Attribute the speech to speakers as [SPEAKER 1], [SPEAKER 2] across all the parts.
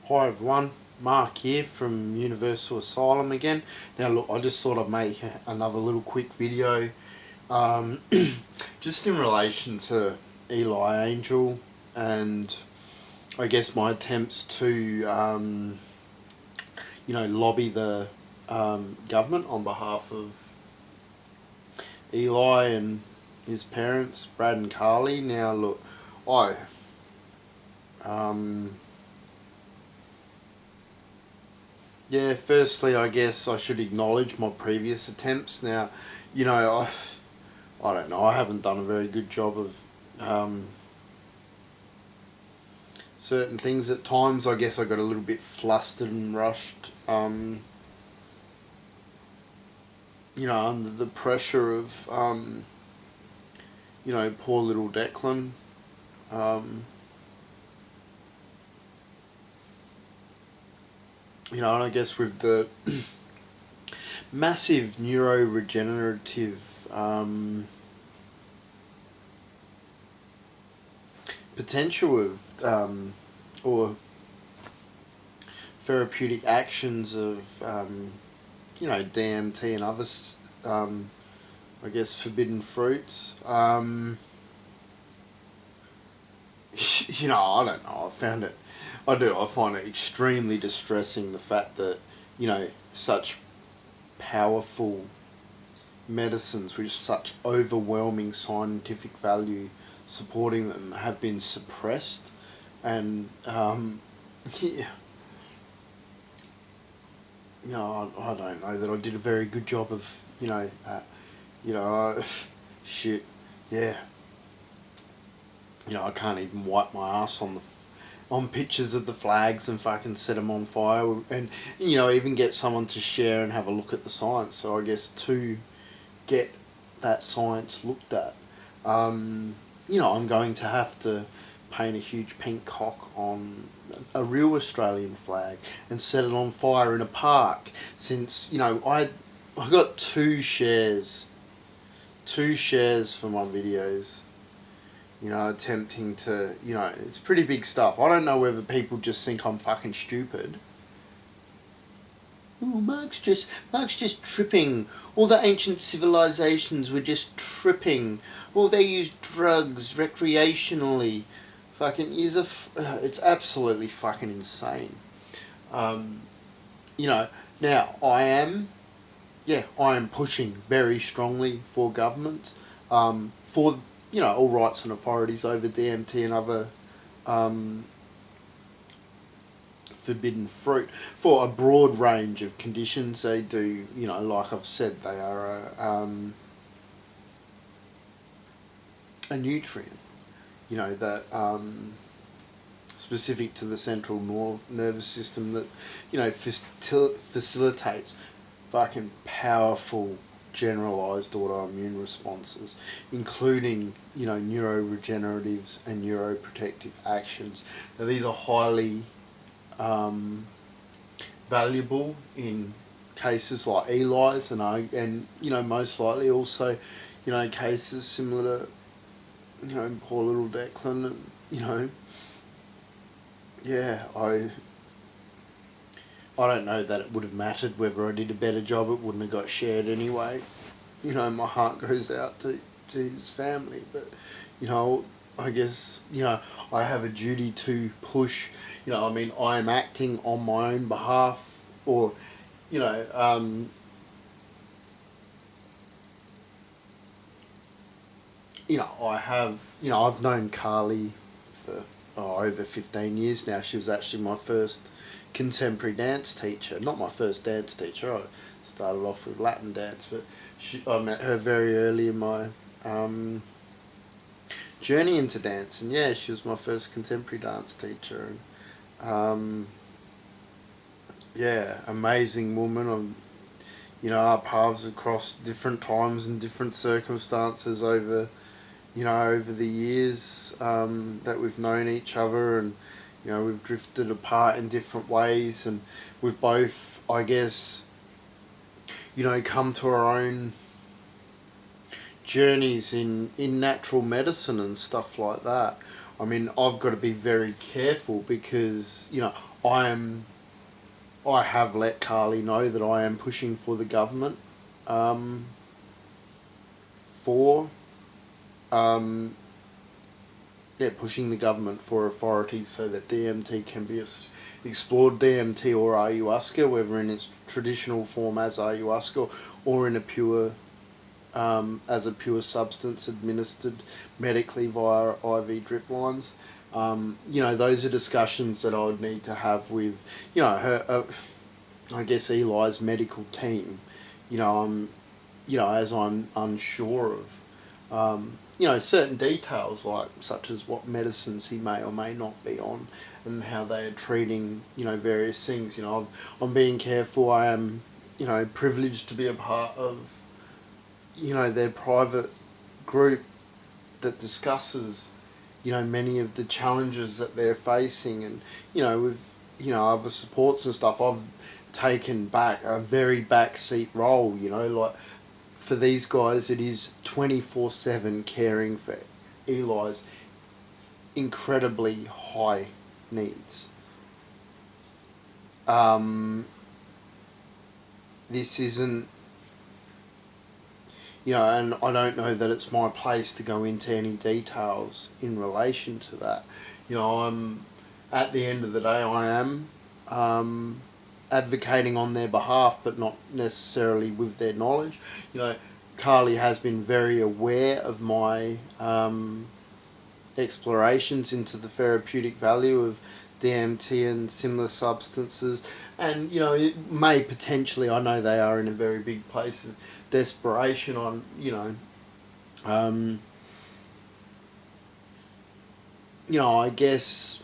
[SPEAKER 1] Hi everyone, Mark here from Universal Asylum again. Now look, I just thought I'd make another little quick video um, just in relation to Eli Angel and I guess my attempts to lobby the government on behalf of Eli and his parents, Brad and Carly. Now look, I firstly, I guess I should acknowledge my previous attempts. Now, I don't know, I haven't done a very good job of certain things at times. I guess I got a little bit flustered and rushed, under the pressure of, poor little Declan. And I guess with the massive neuroregenerative potential of or therapeutic actions of DMT and other I guess forbidden fruits. I don't know. I find it extremely distressing the fact that such powerful medicines with such overwhelming scientific value supporting them have been suppressed, and yeah, I don't know that I did a very good job of shit, yeah. I can't even wipe my ass on pictures of the flags and fucking set them on fire, and even get someone to share and have a look at the science. So I guess to get that science looked at, I'm going to have to paint a huge pink cock on a real Australian flag and set it on fire in a park, since I got two shares for my videos, attempting to, it's pretty big stuff. I don't know whether people just think I'm fucking stupid. Oh, Mark's just tripping. All the ancient civilizations were just tripping. Well, they used drugs recreationally. Fucking it's absolutely fucking insane. Now I am pushing very strongly for government, for all rights and authorities over DMT and other forbidden fruit for a broad range of conditions. They do, like I've said, they are a nutrient, that specific to the central nervous system that, facilitates fucking powerful generalized autoimmune responses, including, neuroregeneratives and neuroprotective actions. Now these are highly valuable in cases like Eli's and most likely also, cases similar to, poor little Declan, and, I don't know that it would have mattered whether I did a better job. It wouldn't have got shared anyway. My heart goes out to his family, but, I guess, I have a duty to push, I am acting on my own behalf, or, I've known Carly for over 15 years now. She was actually my first contemporary dance teacher. Not my first dance teacher. I started off with Latin dance, but I met her very early in my journey into dance, and she was my first contemporary dance teacher. And amazing woman. Our paths have crossed different times and different circumstances over the years that we've known each other, and we've drifted apart in different ways, and we've both, I guess, come to our own journeys in natural medicine and stuff like that. I mean, I've got to be very careful because, I have let Carly know that I am pushing for the government, for, um, pushing the government for authorities so that DMT can be explored, DMT or ayahuasca, whether in its traditional form as ayahuasca or in a pure, as a pure substance administered medically via IV drip lines. Those are discussions that I would need to have with, her, I guess Eli's medical team. As I'm unsure of, certain details like such as what medicines he may or may not be on, and how they are treating, various things. I'm being careful. I am, privileged to be a part of, their private group that discusses, many of the challenges that they're facing, and with other supports and stuff. I've taken back a very backseat role. Like for these guys, it is 24/7 caring for Eli's incredibly high needs. This isn't, and I don't know that it's my place to go into any details in relation to that. At the end of the day, I am advocating on their behalf, but not necessarily with their knowledge. Carly has been very aware of my explorations into the therapeutic value of DMT and similar substances, and it may potentially, I know they are in a very big place of desperation on, I guess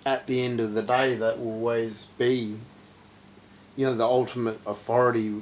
[SPEAKER 1] at the end of the day that will always be, the ultimate authority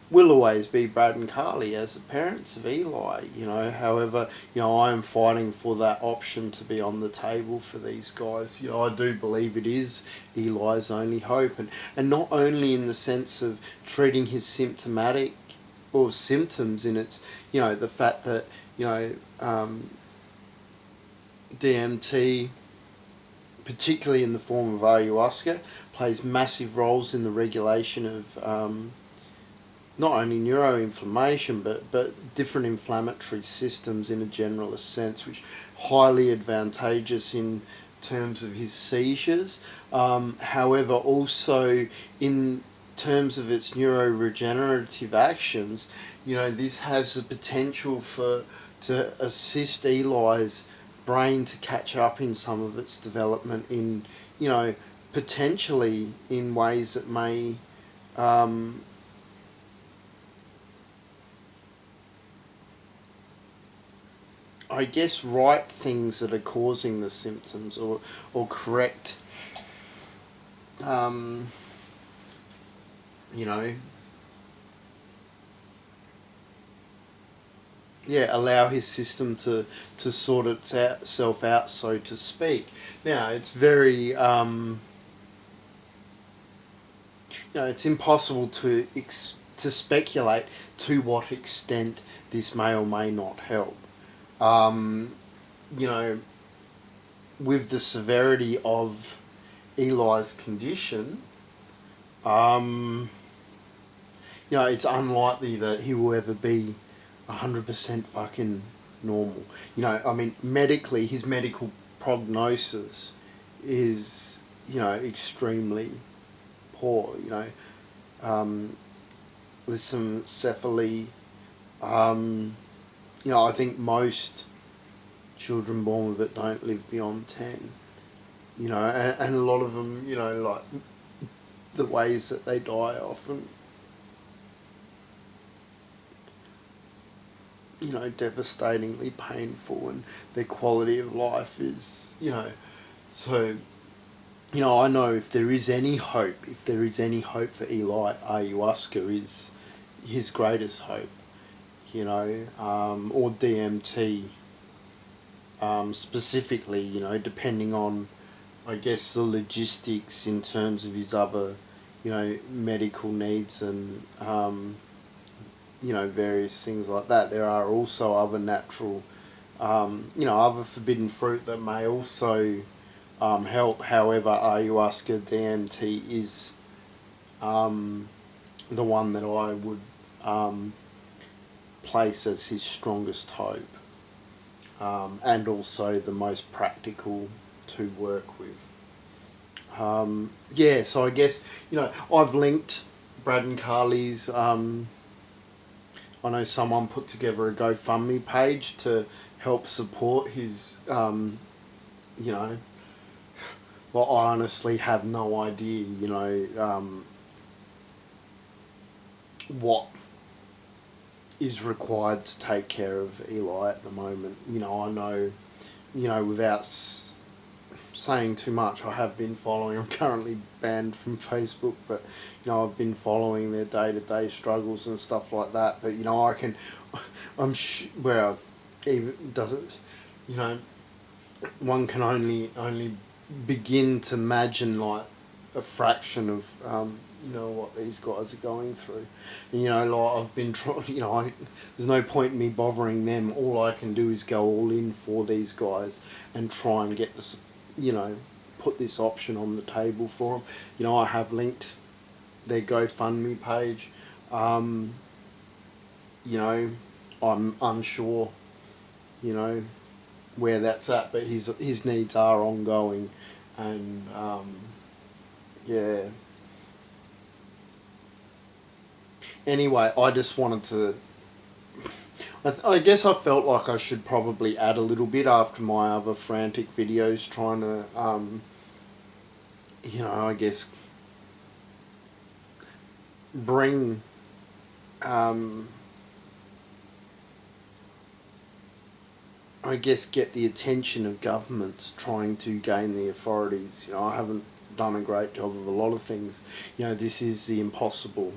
[SPEAKER 1] will always be Brad and Carly as the parents of Eli. However, I am fighting for that option to be on the table for these guys. I do believe it is Eli's only hope, and not only in the sense of treating his symptomatic or symptoms in its, the fact that, DMT, particularly in the form of ayahuasca, plays massive roles in the regulation of not only neuroinflammation but different inflammatory systems in a generalist sense, which highly advantageous in terms of his seizures. However, also in terms of its neuroregenerative actions, this has the potential to assist Eli's brain to catch up in some of its development in, potentially in ways that may I guess right things that are causing the symptoms, or correct, allow his system to sort itself out, so to speak. Now, it's very, it's impossible to speculate to what extent this may or may not help. With the severity of Eli's condition, it's unlikely that he will ever be 100% fucking normal. Medically, his medical prognosis is, extremely poor. Lissencephaly. I think most children born with it don't live beyond 10. And a lot of them, like the ways that they die often, devastatingly painful, and their quality of life is, so, I know if there is any hope for Eli, ayahuasca is his greatest hope, or DMT, specifically, depending on, I guess, the logistics in terms of his other, medical needs and, various things like that. There are also other natural other forbidden fruit that may also help. However, ayahuasca DMT is the one that I would place as his strongest hope, and also the most practical to work with. So I guess, I've linked Brad and Carly's, I know someone put together a GoFundMe page to help support his, well, I honestly have no idea, what is required to take care of Eli at the moment. I know, without saying too much, I have been following, I'm currently banned from Facebook, but, I've been following their day-to-day struggles and stuff like that, but, well, even doesn't, one can only begin to imagine, like, a fraction of, what these guys are going through. And, I've been trying, there's no point in me bothering them. All I can do is go all in for these guys and try and get this, put this option on the table for them. I have linked their GoFundMe page. I'm unsure, where that's at, but his needs are ongoing, and, yeah. Anyway, I just wanted to... I guess I felt like I should probably add a little bit after my other frantic videos trying to, I guess, bring, get the attention of governments trying to gain the authorities. I haven't done a great job of a lot of things. This is the impossible,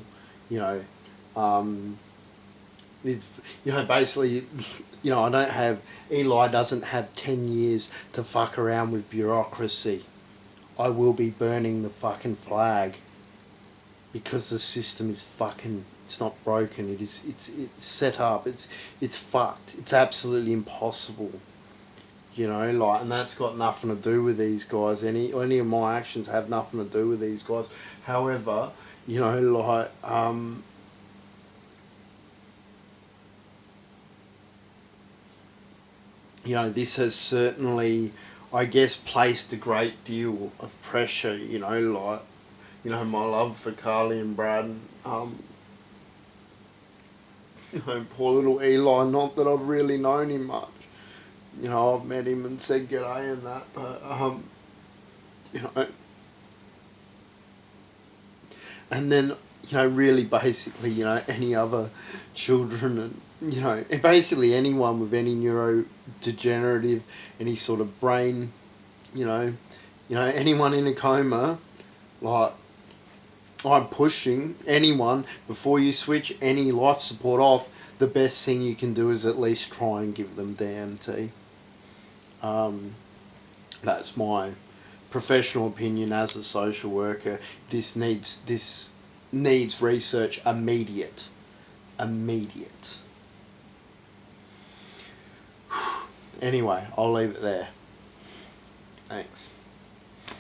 [SPEAKER 1] it's, basically, I don't have, Eli doesn't have 10 years to fuck around with bureaucracy. I will be burning the fucking flag, because the system is fucking, it's not broken, it's set up, it's fucked, it's absolutely impossible. And that's got nothing to do with these guys. Any of my actions have nothing to do with these guys. However, this has certainly, I guess, placed a great deal of pressure, my love for Carly and Brad, poor little Eli, not that I've really known him much. I've met him and said g'day and that, but, and then, really basically, any other children and, basically anyone with any neurodegenerative, any sort of brain, anyone in a coma, like, I'm pushing anyone, before you switch any life support off, the best thing you can do is at least try and give them DMT. That's my professional opinion as a social worker. This needs research immediate. Anyway, I'll leave it there. Thanks.